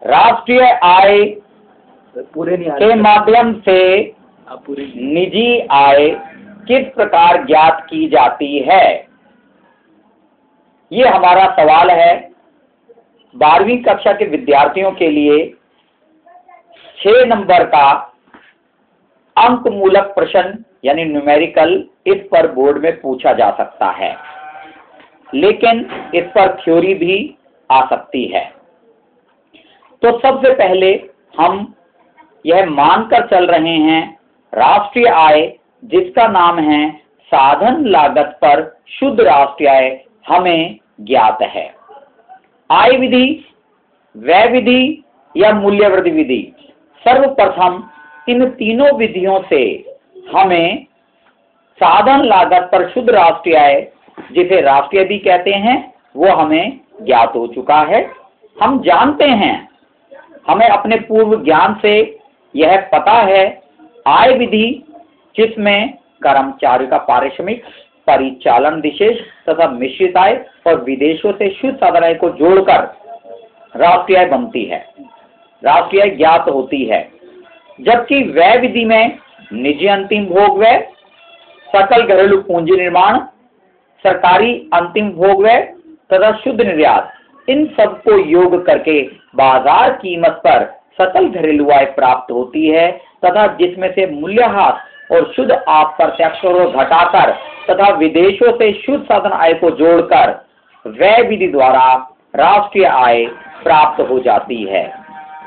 राष्ट्रीय आय के माध्यम से निजी आय किस प्रकार ज्ञात की जाती है, ये हमारा सवाल है। 12वीं कक्षा के विद्यार्थियों के लिए 6 नंबर का अंक मूलक प्रश्न यानी न्यूमेरिकल इस पर बोर्ड में पूछा जा सकता है, लेकिन इस पर थ्योरी भी आ सकती है। तो सबसे पहले हम यह मानकर चल रहे हैं राष्ट्रीय आय, जिसका नाम है साधन लागत पर शुद्ध राष्ट्रीय आय, हमें ज्ञात है। आय विधि, व्यय विधि या मूल्य वृद्धि विधि, सर्वप्रथम इन तीनों विधियों से हमें साधन लागत पर शुद्ध राष्ट्रीय आय, जिसे राष्ट्रीय भी कहते हैं, वो हमें ज्ञात हो चुका है। हम जानते हैं, हमें अपने पूर्व ज्ञान से यह पता है, आय विधि जिसमें कर्मचारी का पारिश्रमिक, परिचालन विशेष तथा मिश्रित आय और विदेशों से शुद्ध साधन आय को जोड़कर राष्ट्रीय आय बनती है, राष्ट्रीय आय ज्ञात होती है। जबकि व्यय विधि में निजी अंतिम भोग व्यय, सकल घरेलू पूंजी निर्माण, सरकारी अंतिम भोग व्यय तथा शुद्ध निर्यात, इन सबको योग करके बाजार कीमत पर सकल घरेलू आय प्राप्त होती है तथा जिसमें से मूल्यह्रास और शुद्ध अप्रत्यक्ष को घटाकर तथा विदेशों से शुद्ध साधन आय को जोड़कर व्यय विधि द्वारा राष्ट्रीय आय प्राप्त हो जाती है।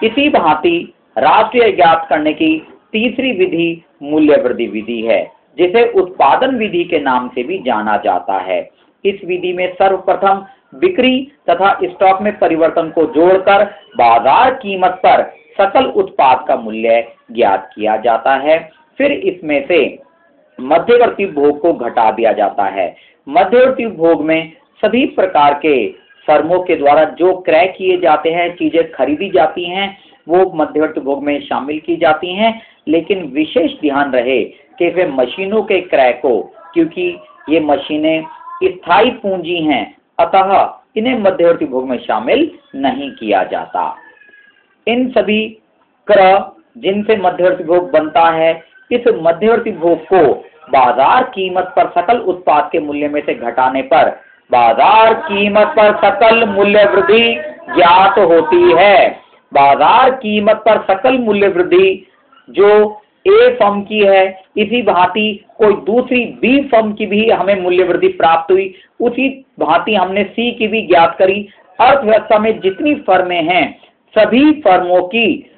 इसी भांति राष्ट्रीय ज्ञात करने की तीसरी विधि मूल्य वृद्धि विधि है, जिसे उत्पादन विधि के नाम से भी जाना जाता है। इस विधि में सर्वप्रथम बिक्री तथा स्टॉक में परिवर्तन को जोड़कर बाजार कीमत पर सकल उत्पाद का मूल्य ज्ञात किया जाता है। फिर इसमें से मध्यवर्ती भोग को घटा दिया जाता है। मध्यवर्ती भोग में सभी प्रकार के फर्मों के द्वारा जो क्रय किए जाते हैं, चीजें खरीदी जाती हैं, वो मध्यवर्ती भोग में शामिल की जाती हैं। लेकिन विशेष ध्यान रहे कि वे मशीनों के क्रय को, क्योंकि ये मशीनें स्थायी पूंजी हैं, अतः इन्हें मध्यवर्ती भोग में शामिल नहीं किया जाता। इन सभी क्रय जिनसे मध्यवर्ती भोग बनता है, इस मध्यवर्ती भोग को बाजार कीमत पर सकल उत्पाद के मूल्य में से घटाने पर बाजार कीमत पर सकल मूल्य वृद्धि ज्ञात होती है। बाजार कीमत पर सकल मूल्य वृद्धि जो ए फर्म की है, इसी भांति कोई दूसरी बी फर्म की भी हमें मूल्य वृद्धि प्राप्त हुई, उसी भांति हमने सी की भी ज्ञात करी। अर्थव्यवस्था में जितनी फर्में हैं, सभी फर्मों की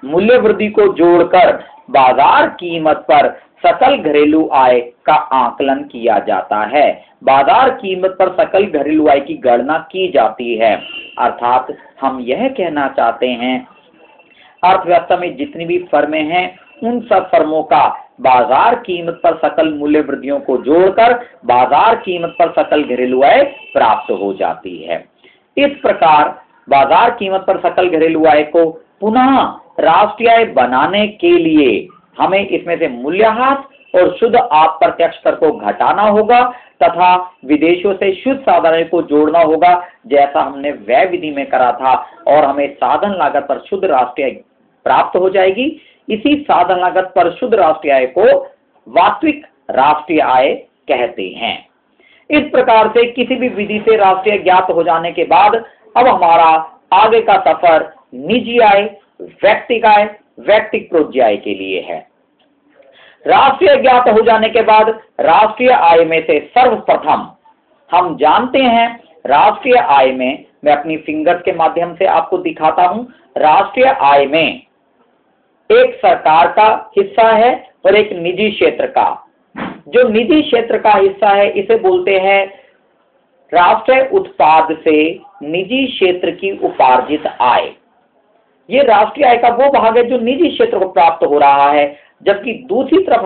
मूल्य वृद्धि को जोड़कर बाजार कीमत पर सकल घरेलू आय का आकलन किया जाता है। बाजार कीमत पर सकल घरेलू आय की गणना की जाती है। अर्थात हम यह कहना चाहते हैं, अर्थव्यवस्था में जितनी भी फर्में हैं, उन सब फर्मों का बाजार कीमत पर सकल मूल्य वृद्धियों को जोड़कर बाजार कीमत पर सकल घरेलू आय प्राप्त हो जाती है। इस प्रकार बाजार कीमत पर सकल घरेलू आय को पुनः राष्ट्रीय आय बनाने के लिए हमें इसमें से मूल्यह्रास और शुद्ध अप्रत्यक्ष कर को घटाना होगा तथा विदेशों से शुद्ध साधन आय को जोड़ना होगा, जैसा हमने व्यय विधि में करा था, और हमें साधन लागत पर शुद्ध राष्ट्रीय आय प्राप्त हो जाएगी। इसी साधन लागत पर शुद्ध राष्ट्रीय आय को वास्तविक राष्ट्रीय आय कहते हैं। इस प्रकार से किसी भी विधि से राष्ट्रीय ज्ञात हो जाने के बाद अब हमारा आगे का सफर निजी आय, व्यक्तिगत आय, व्यक्तिगत प्रोज्य आय के लिए है। राष्ट्रीय ज्ञात हो जाने के बाद राष्ट्रीय आय में से सर्वप्रथम हम जानते हैं, राष्ट्रीय आय में मैं अपनी फिंगर्स के माध्यम से आपको दिखाता हूं। राष्ट्रीय आय में एक सरकार का हिस्सा है और एक निजी क्षेत्र का। जो निजी क्षेत्र का हिस्सा है, इसे बोलते हैं राष्ट्रीय उत्पाद से निजी क्षेत्र की उपार्जित आय। ये राष्ट्रीय आय का वो भाग है जो निजी क्षेत्र को प्राप्त हो रहा है, जबकि दूसरी तरफ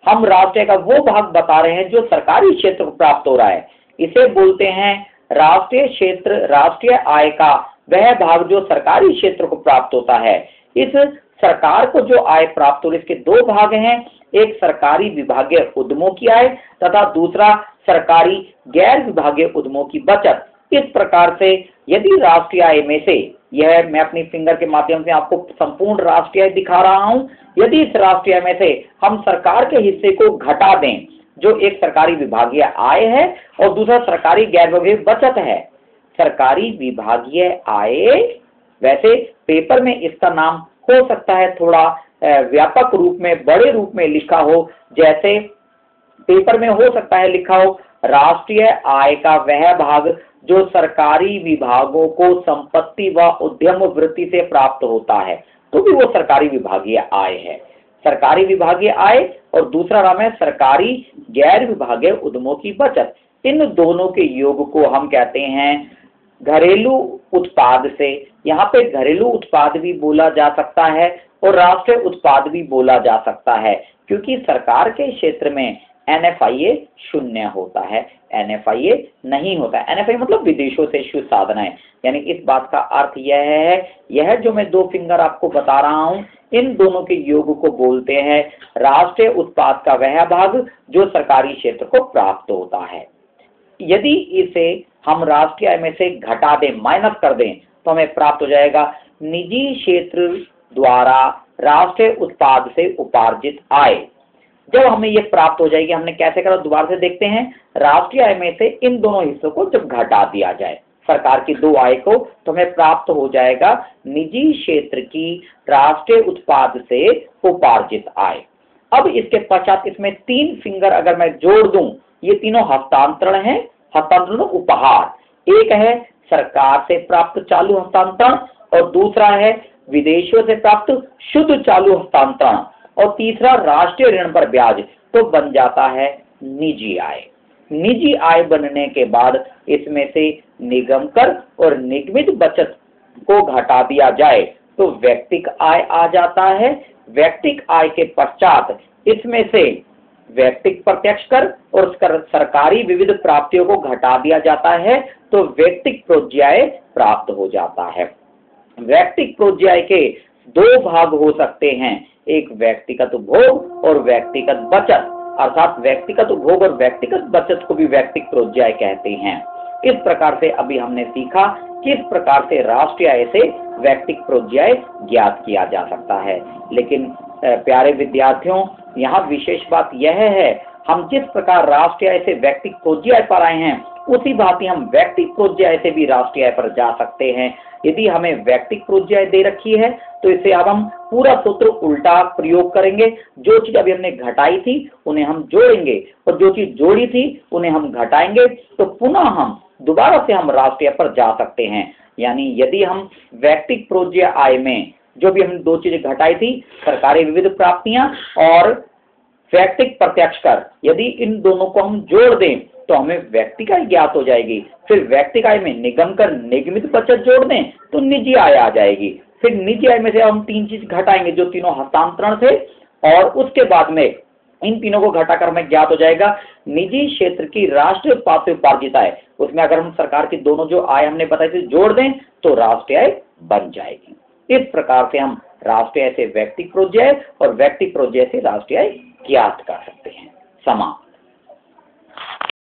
हम राष्ट्रीय का वो भाग बता रहे हैं जो सरकारी क्षेत्र को प्राप्त हो रहा है। इसे बोलते हैं राष्ट्रीय क्षेत्र, राष्ट्रीय आय का वह भाग जो सरकारी क्षेत्र को प्राप्त होता है। इस सरकार को जो आय प्राप्त हो रही है, इसके दो भाग हैं, एक सरकारी विभागीय उद्यमों की आय तथा दूसरा सरकारी गैर विभागीय उद्यमों की बचत। इस प्रकार से यदि राष्ट्रीय आय में से, यह मैं अपनी फिंगर के माध्यम से आपको संपूर्ण राष्ट्रीय आय दिखा रहा हूं, यदि इस राष्ट्रीय आय में से हम सरकार के हिस्से को घटा दें, जो एक सरकारी विभागीय आय है और दूसरा सरकारी गैर विभागीय बचत है। सरकारी विभागीय आय, वैसे पेपर में इसका नाम हो सकता है थोड़ा व्यापक रूप में, बड़े रूप में लिखा हो, जैसे पेपर में हो सकता है लिखा हो राष्ट्रीय आय का वह भाग जो सरकारी विभागों को संपत्ति व उद्यम वृत्ति से प्राप्त होता है, तो भी वो सरकारी विभागीय आय है। सरकारी विभागीय आय और दूसरा नाम है सरकारी गैर विभागीय उद्यमों की बचत। इन दोनों के योग को हम कहते हैं घरेलू उत्पाद से। यहाँ पे घरेलू उत्पाद भी बोला जा सकता है और राष्ट्रीय उत्पाद भी बोला जा सकता है, क्योंकि सरकार के क्षेत्र में NFIA शून्य होता है, NFIA नहीं होता है। NFIA मतलब विदेशों से शुद्ध साधनाएं, यानी इस बात का अर्थ यह है, यह जो मैं दो फिंगर आपको बता रहा हूं, इन दोनों के योग को बोलते हैं राष्ट्रीय उत्पाद का वह भाग जो सरकारी क्षेत्र को प्राप्त होता है। यदि इसे हम राष्ट्रीय आय में से घटा दें, माइनस कर दें, तो हमें प्राप्त हो जाएगा निजी क्षेत्र द्वारा राष्ट्रीय उत्पाद से उपार्जित आय। जब हमें ये प्राप्त हो जाएगी, हमने कैसे करा दोबारा से देखते हैं। राष्ट्रीय आय में से इन दोनों हिस्सों को जब घटा दिया जाए, सरकार की दो आय को, तो हमें प्राप्त हो जाएगा निजी क्षेत्र की राष्ट्रीय उत्पाद से उपार्जित आय। अब इसके पश्चात इसमें तीन फिंगर अगर मैं जोड़ दूं, ये तीनों हस्तांतरण है, हस्तांतरण उपहार। एक है सरकार से प्राप्त चालू हस्तांतरण और दूसरा है विदेशों से प्राप्त शुद्ध चालू हस्तांतरण और तीसरा राष्ट्रीय ऋण पर ब्याज, तो बन जाता है निजी आय। निजी आय बनने के बाद इसमें से निगम कर और निगमित बचत को घटा दिया जाए तो व्यक्तिक आय आ जाता है। व्यक्तिक आय के पश्चात इसमें से व्यक्तिक प्रत्यक्ष कर और सरकारी विविध प्राप्तियों को घटा दिया जाता है तो व्यक्तिक प्रोज्याय प्राप्त हो जाता है। व्यक्तिक प्रोज्याय के दो भाग हो सकते हैं, एक व्यक्तिगत उपभोग और व्यक्तिगत बचत, अर्थात व्यक्तिगत उपभोग और व्यक्तिगत बचत को भी व्यक्तिक प्रोज्याय कहते हैं। इस प्रकार से अभी हमने सीखा किस प्रकार से राष्ट्रीय आय से व्यक्तिक प्रोज्याय ज्ञात किया जा सकता है। लेकिन प्यारे विद्यार्थियों, यहाँ विशेष बात यह है, हम जिस प्रकार राष्ट्रीय आय से व्यक्तिक प्रोज्याय पर आए हैं, उसी भांति हम व्यक्तिक प्रोज्याय से भी राष्ट्रीय आय पर जा सकते हैं। यदि हमें व्यक्तिक प्रोज्याय दे रखी है तो इसे अब हम पूरा सूत्र उल्टा प्रयोग करेंगे। जो चीज अभी हमने घटाई थी उन्हें हम जोड़ेंगे और जो चीज जोड़ी थी उन्हें हम घटाएंगे, तो पुनः हम दोबारा से हम राष्ट्रीय पर जा सकते हैं। यानी यदि हम व्यक्तिक प्रोज्याय आय में जो भी हमने दो चीजें घटाई थी, सरकारी विविध प्राप्तियां और व्यक्तिक प्रत्यक्ष कर, यदि इन दोनों को हम जोड़ दें तो हमें व्यक्तिक आय ज्ञात हो जाएगी। फिर व्यक्तिक आय में निगम कर निगमित बचत जोड़ दें तो निजी आय आ जाएगी। फिर निजी आय में से हम तीन चीज घटाएंगे जो तीनों हस्तांतरण थे, और उसके बाद में इन तीनों को घटाकर हमें ज्ञात हो जाएगा निजी क्षेत्र की राष्ट्रीय उत्पाद से उपार्जित आय। उसमें अगर हम सरकार की दोनों जो आय हमने बताई थी जोड़ दें तो राष्ट्रीय आय बन जाएगी। इस प्रकार से हम राष्ट्रीय आय से व्यक्तिक प्रोज्याय और व्यक्तिक प्रोज्याय से राष्ट्रीय आय ज्ञात कर सकते हैं। समाप्त।